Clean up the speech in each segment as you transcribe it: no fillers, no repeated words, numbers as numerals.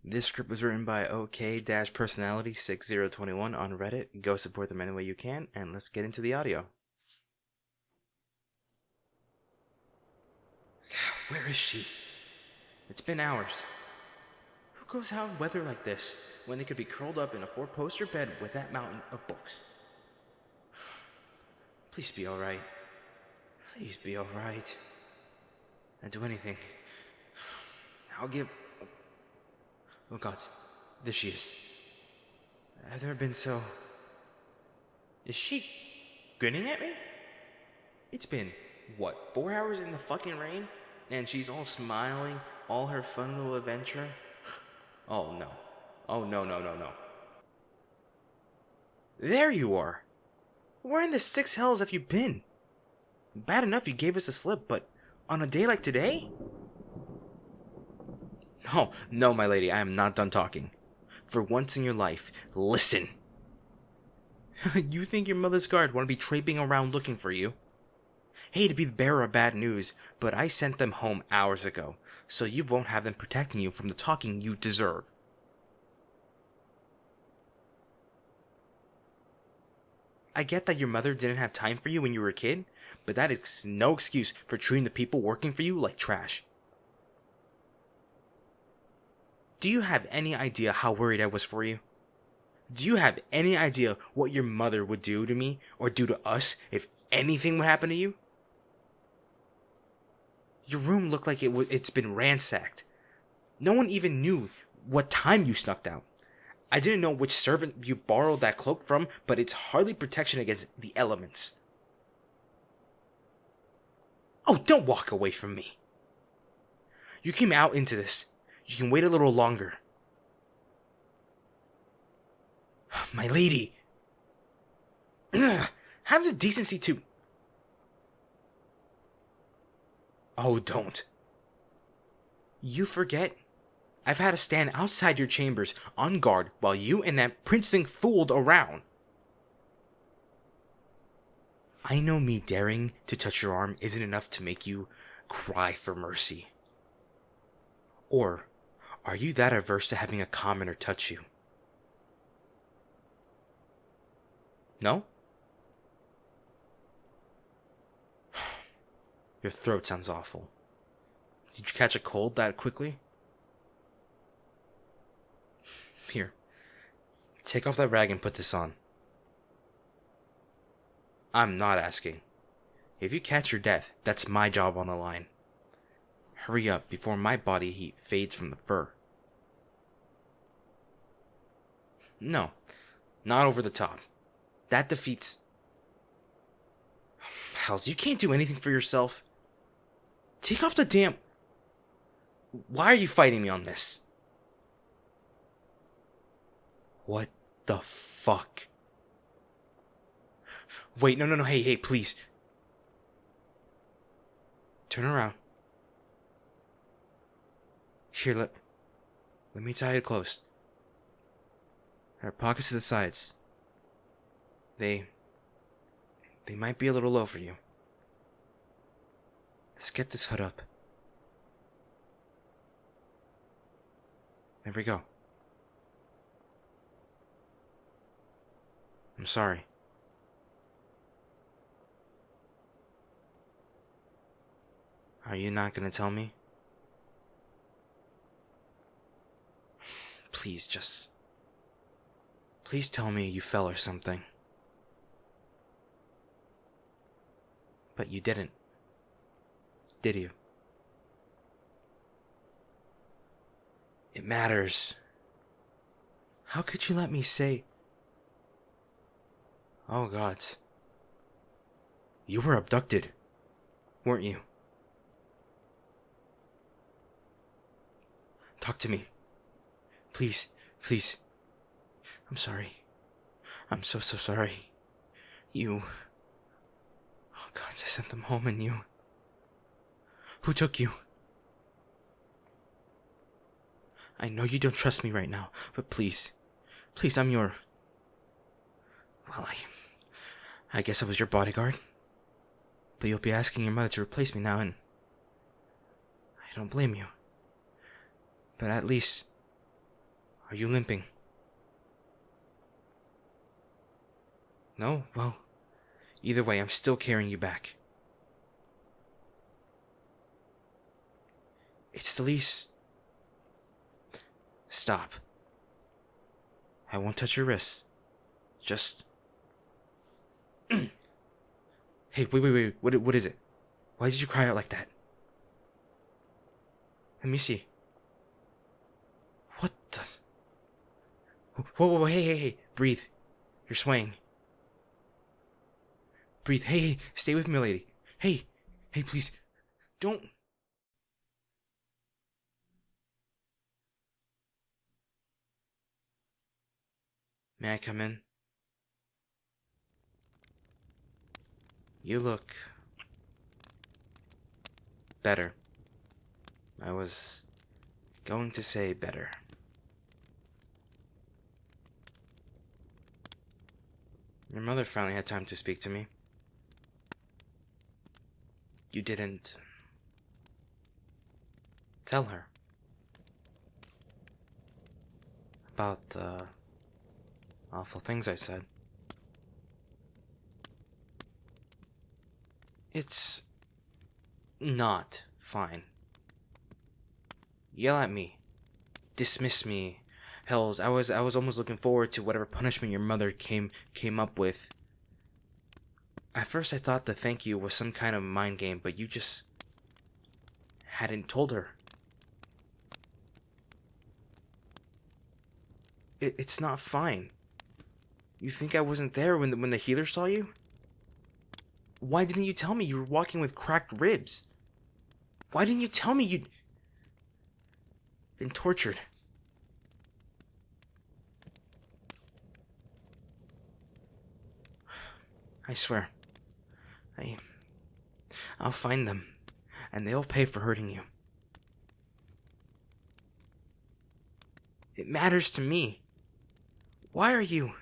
This script was written by OK-personality6021 on Reddit. Go support them any way you can, and let's get into the audio. Where is she? It's been hours. Who goes out in weather like this when they could be curled up in a 4-poster bed with that mountain of books? Please be alright. Please be alright. I'd do anything. I'll give... Oh gods, there she is. I've never been so... Is she grinning at me? It's been, what, 4 hours in the fucking rain? And she's all smiling, all her fun little adventure? Oh no. Oh no. There you are! Where in the six hells have you been? Bad enough you gave us a slip, but on a day like today? No, my lady, I am not done talking. For once in your life, listen. You think your mother's guard want to be traipsing around looking for you? Hate to be the bearer of bad news, but I sent them home hours ago, so you won't have them protecting you from the talking you deserve. I get that your mother didn't have time for you when you were a kid, but that is no excuse for treating the people working for you like trash. Do you have any idea how worried I was for you? Do you have any idea what your mother would do to me or do to us if anything would happen to you? Your room looked like it's been ransacked. No one even knew what time you snuck out. I didn't know which servant you borrowed that cloak from, but it's hardly protection against the elements. Oh, don't walk away from me. You came out into this. You can wait a little longer. My lady. Have the decency to... Oh, don't. You forget? I've had to stand outside your chambers on guard while you and that princeling fooled around. I know me daring to touch your arm isn't enough to make you cry for mercy. Or are you that averse to having a commoner touch you? No? Your throat sounds awful. Did you catch a cold that quickly? Here, take off that rag and put this on. I'm not asking. If you catch your death, that's my job on the line. Hurry up before my body heat fades from the fur. No, not over the top. That defeats... Hells, you can't do anything for yourself. Take off the damn... Why are you fighting me on this? What the fuck? Wait, no, hey, please. Turn around. Here, let me tie it close. There are pockets to the sides. They might be a little low for you. Let's get this hood up. There we go. I'm sorry. Are you not gonna tell me? Please tell me you fell or something. But you didn't. Did you? It matters. How could you let me say... Oh gods. You were abducted, weren't you? Talk to me. Please. I'm sorry. I'm so sorry. You... Oh gods, I sent them home and you... Who took you? I know you don't trust me right now, but please, I'm your... Well, I guess I was your bodyguard. But you'll be asking your mother to replace me now, and I don't blame you. But at least Are you limping? No? Well, either way, I'm still carrying you back. It's the least... Stop. I won't touch your wrists. Just... Hey, wait. What is it? Why did you cry out like that? Let me see. What the... Whoa, hey. Breathe. You're swaying. Breathe. Hey, stay with me, lady. Hey, please. Don't... May I come in? You look... better. I was going to say better. Your mother finally had time to speak to me. You didn't... tell her about the awful things I said. It's not fine. Yell at me. Dismiss me. Hells, I was almost looking forward to whatever punishment your mother came up with. At first I thought the thank you was some kind of mind game, but you just hadn't told her. It's not fine. You think I wasn't there when the healer saw you? Why didn't you tell me you were walking with cracked ribs? Why didn't you tell me you'd been tortured? I swear. I'll find them, and they'll pay for hurting you. It matters to me. Why are you...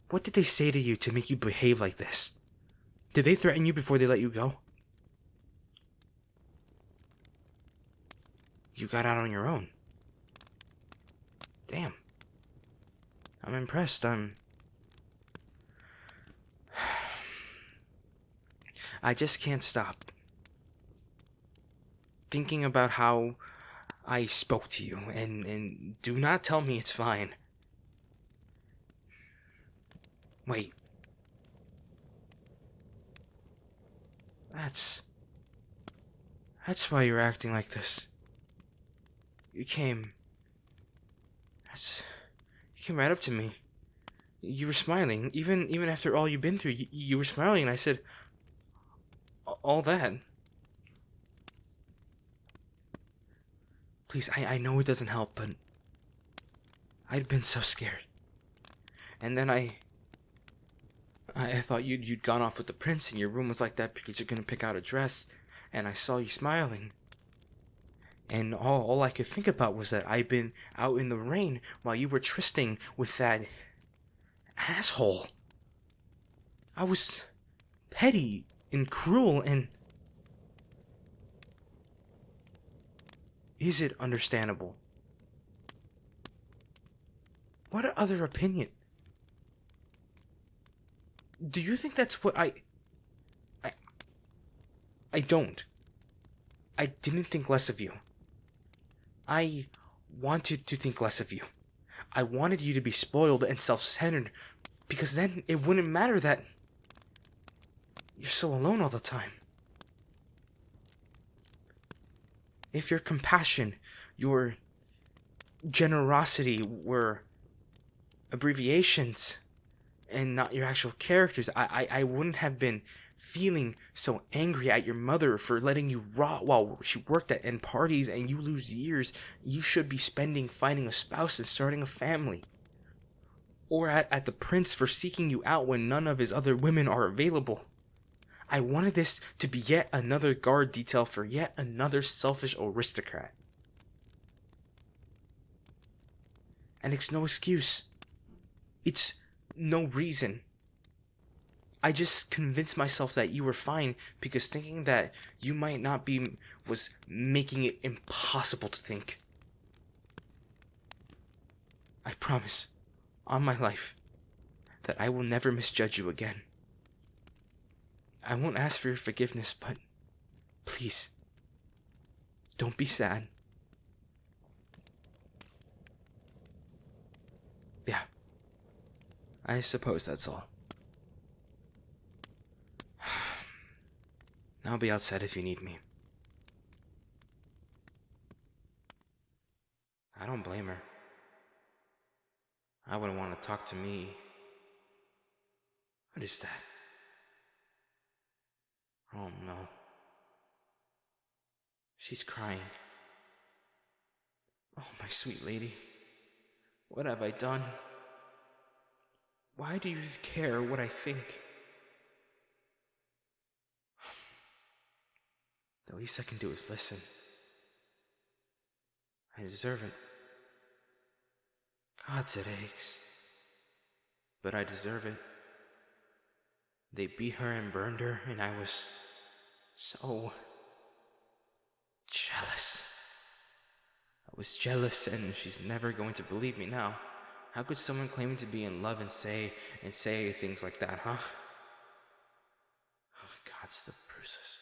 What did they say to you to make you behave like this? Did they threaten you before they let you go? You got out on your own. Damn. I'm impressed. I just can't stop thinking about how I spoke to you, and do not tell me it's fine. Wait. That's why you're acting like this. You came right up to me. You were smiling. Even after all you've been through, you were smiling, and I said, all that. Please, I know it doesn't help, but I'd been so scared. And then I thought you'd gone off with the prince, and your room was like that because you're gonna pick out a dress, and I saw you smiling. And all I could think about was that I'd been out in the rain while you were trysting with that asshole. I was petty and cruel, and... Is it understandable? What other opinion? Do you think that's what I don't. I didn't think less of you. I wanted to think less of you. I wanted you to be spoiled and self-centered, because then it wouldn't matter that you're so alone all the time. If your compassion, your generosity were abbreviations and not your actual characters, I wouldn't have been feeling so angry at your mother for letting you rot while she worked at parties and you lose years you should be spending finding a spouse and starting a family. Or at the prince for seeking you out when none of his other women are available. I wanted this to be yet another guard detail for yet another selfish aristocrat. And it's no excuse. It's no reason. I just convinced myself that you were fine because thinking that you might not be was making it impossible to think. I promise, on my life, that I will never misjudge you again. I won't ask for your forgiveness, but please, don't be sad. Yeah, I suppose that's all. I'll be outside if you need me. I don't blame her. I wouldn't want to talk to me. What is that? Oh no. She's crying. Oh, my sweet lady. What have I done? Why do you care what I think? The least I can do is listen. I deserve it. God's it aches. But I deserve it. They beat her and burned her, and I was so jealous. I was jealous, and she's never going to believe me now. How could someone claiming to be in love and say things like that, huh? Oh, God's the bruises.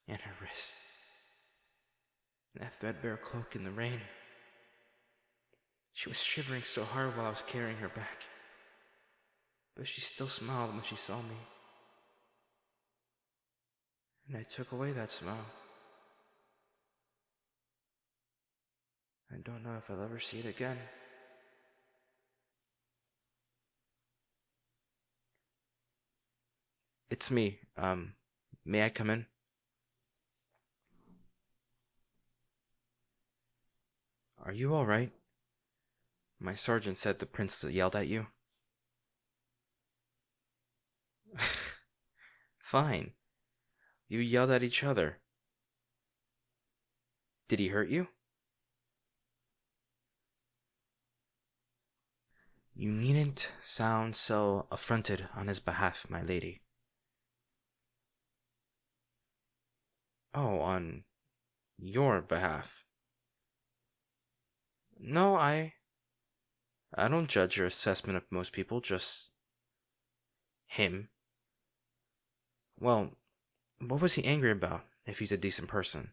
And her wrist. And that threadbare cloak in the rain. She was shivering so hard while I was carrying her back. But she still smiled when she saw me. And I took away that smile. I don't know if I'll ever see it again. It's me. May I come in? Are you all right? My sergeant said the prince yelled at you. Fine. You yelled at each other. Did he hurt you? You needn't sound so affronted on his behalf, my lady. Oh, on your behalf. No, I don't judge your assessment of most people, just him. Well, what was he angry about, if he's a decent person?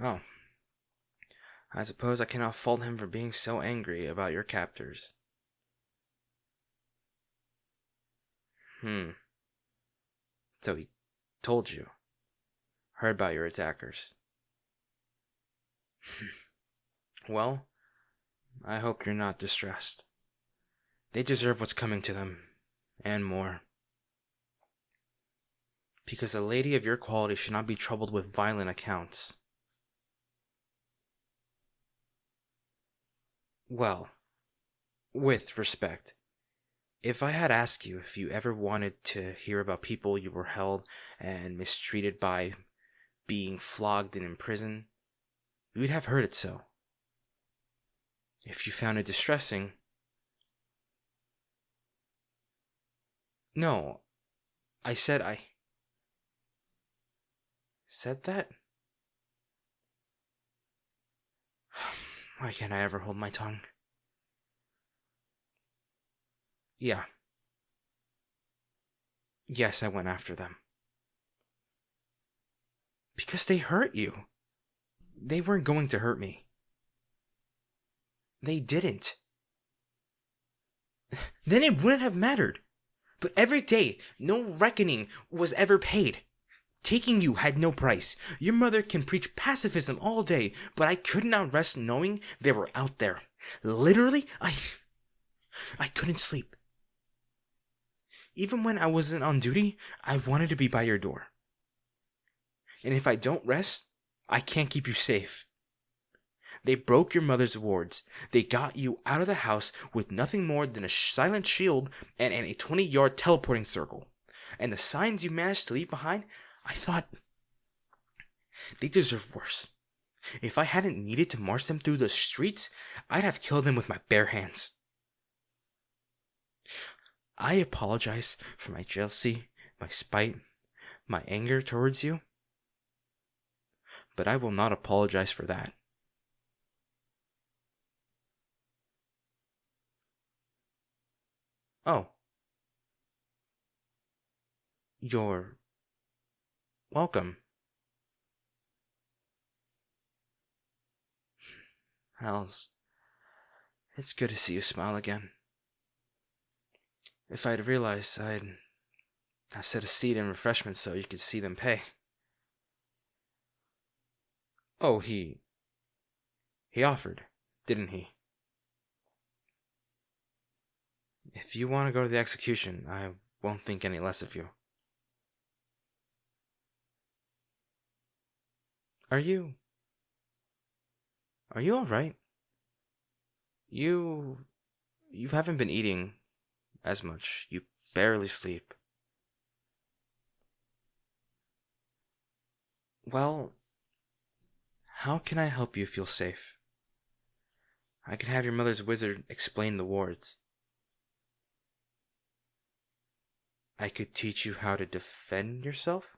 Oh, I suppose I cannot fault him for being so angry about your captors. So he told you. Heard about your attackers. Well, I hope you're not distressed. They deserve what's coming to them, and more. Because a lady of your quality should not be troubled with violent accounts. Well, with respect, if I had asked you if you ever wanted to hear about people you were held and mistreated by, being flogged and imprisoned, you'd have heard it so. If you found it distressing... No, I said that? Why can't I ever hold my tongue? Yeah. Yes, I went after them. Because they hurt you. They weren't going to hurt me. They didn't. Then it wouldn't have mattered. But every day, no reckoning was ever paid. Taking you had no price. Your mother can preach pacifism all day, but I could not rest knowing they were out there. Literally, I couldn't sleep. Even when I wasn't on duty, I wanted to be by your door. And if I don't rest, I can't keep you safe. They broke your mother's wards. They got you out of the house with nothing more than a silent shield and a 20-yard teleporting circle. And the signs you managed to leave behind, I thought, they deserve worse. If I hadn't needed to march them through the streets, I'd have killed them with my bare hands. I apologize for my jealousy, my spite, my anger towards you. But I will not apologize for that. Oh, you're welcome. Hells, it's good to see you smile again. If I'd realized, I've set a seat and refreshments so you could see them pay. Oh, he offered, didn't he? If you want to go to the execution, I won't think any less of you. Are you... Are you alright? You... You haven't been eating as much. You barely sleep. Well, how can I help you feel safe? I can have your mother's wizard explain the wards. I could teach you how to defend yourself?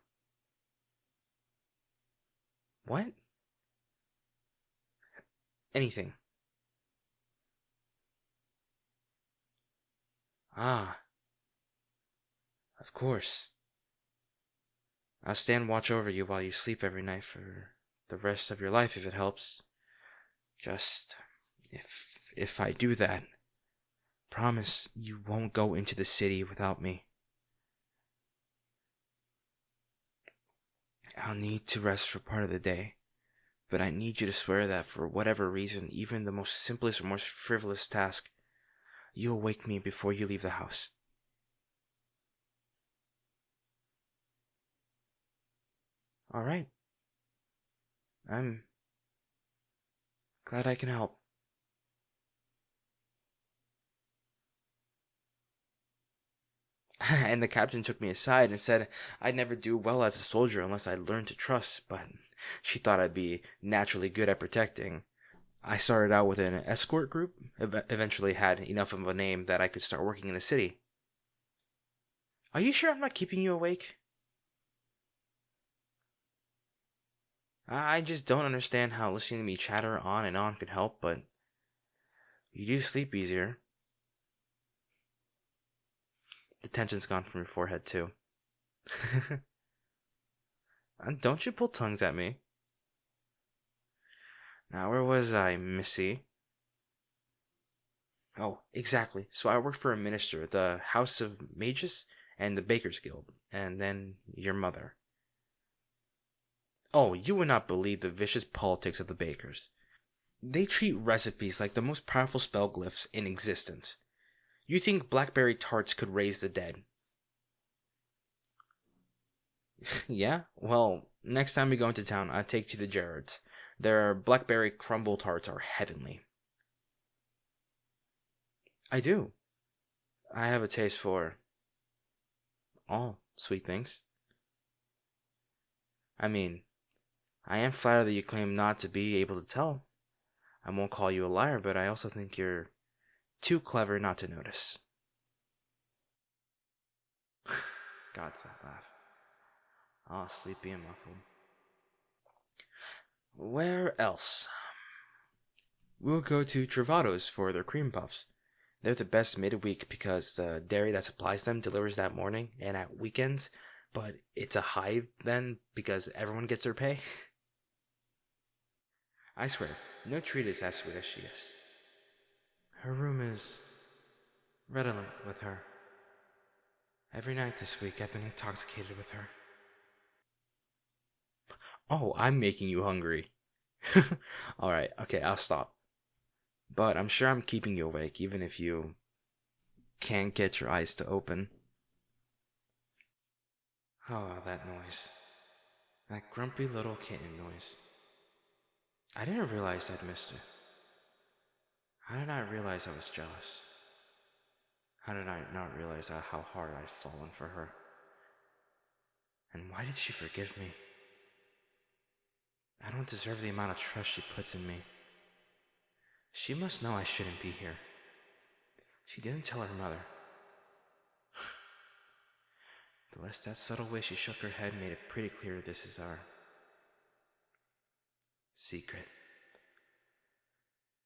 What? Anything. Ah, of course. I'll stand watch over you while you sleep every night for the rest of your life if it helps. Just, if I do that, promise you won't go into the city without me. I'll need to rest for part of the day, but I need you to swear that for whatever reason, even the most simplest or most frivolous task, you'll wake me before you leave the house. Alright. I'm glad I can help. And the captain took me aside and said I'd never do well as a soldier unless I learned to trust, but she thought I'd be naturally good at protecting. I started out with an escort group, eventually had enough of a name that I could start working in the city. Are you sure I'm not keeping you awake? I just don't understand how listening to me chatter on and on could help, but you do sleep easier. The tension's gone from your forehead, too. Don't you pull tongues at me. Now, where was I, Missy? Oh, exactly. So I worked for a minister, the House of Magus, and the Baker's Guild, and then your mother. Oh, you would not believe the vicious politics of the bakers. They treat recipes like the most powerful spell glyphs in existence. You think blackberry tarts could raise the dead? Yeah? Well, next time we go into town, I'll take you to Jared's. Their blackberry crumble tarts are heavenly. I do. I have a taste for all sweet things. I mean, I am flattered that you claim not to be able to tell. I won't call you a liar, but I also think you're too clever not to notice. God's that laugh. All sleepy and muffled. Where else? We'll go to Travato's for their cream puffs. They're the best midweek because the dairy that supplies them delivers that morning and at weekends, but it's a hive then because everyone gets their pay. I swear, no treat is as sweet as she is. Her room is redolent with her. Every night this week I've been intoxicated with her. Oh, I'm making you hungry. Alright, okay, I'll stop. But I'm sure I'm keeping you awake even if you can't get your eyes to open. Oh, that noise. That grumpy little kitten noise. I didn't realize I'd missed her. How did I realize I was jealous? How did I not realize how hard I'd fallen for her? And why did she forgive me? I don't deserve the amount of trust she puts in me. She must know I shouldn't be here. She didn't tell her mother. The less that subtle way she shook her head made it pretty clear this is our secret.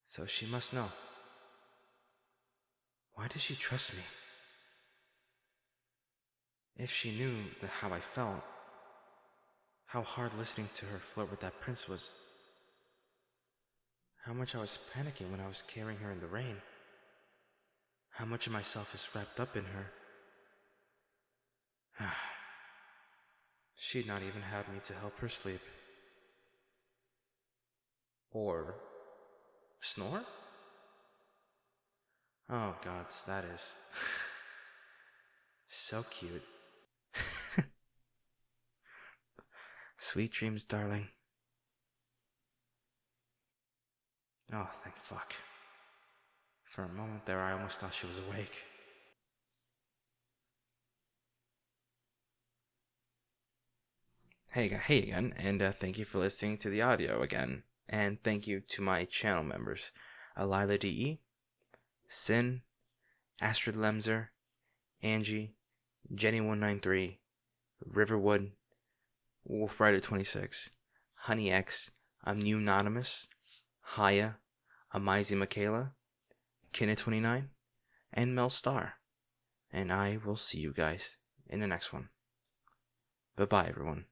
So she must know. Why does she trust me? If she knew how I felt, how hard listening to her flirt with that prince was, how much I was panicking when I was carrying her in the rain, how much of myself is wrapped up in her. She'd not even have me to help her sleep. Or snore? Oh gods, that is so cute. Sweet dreams, darling. Oh, thank fuck. For a moment there, I almost thought she was awake. Hey again, and thank you for listening to the audio again. And thank you to my channel members, Alila DE, Sin, Astrid Lemzer, Angie, Jenny193, Riverwood, Wolfrider26, Honey X, Anonymous, Haya, Amizi Michaela, Kinna29, and Mel Star. And I will see you guys in the next one. Bye-bye, everyone.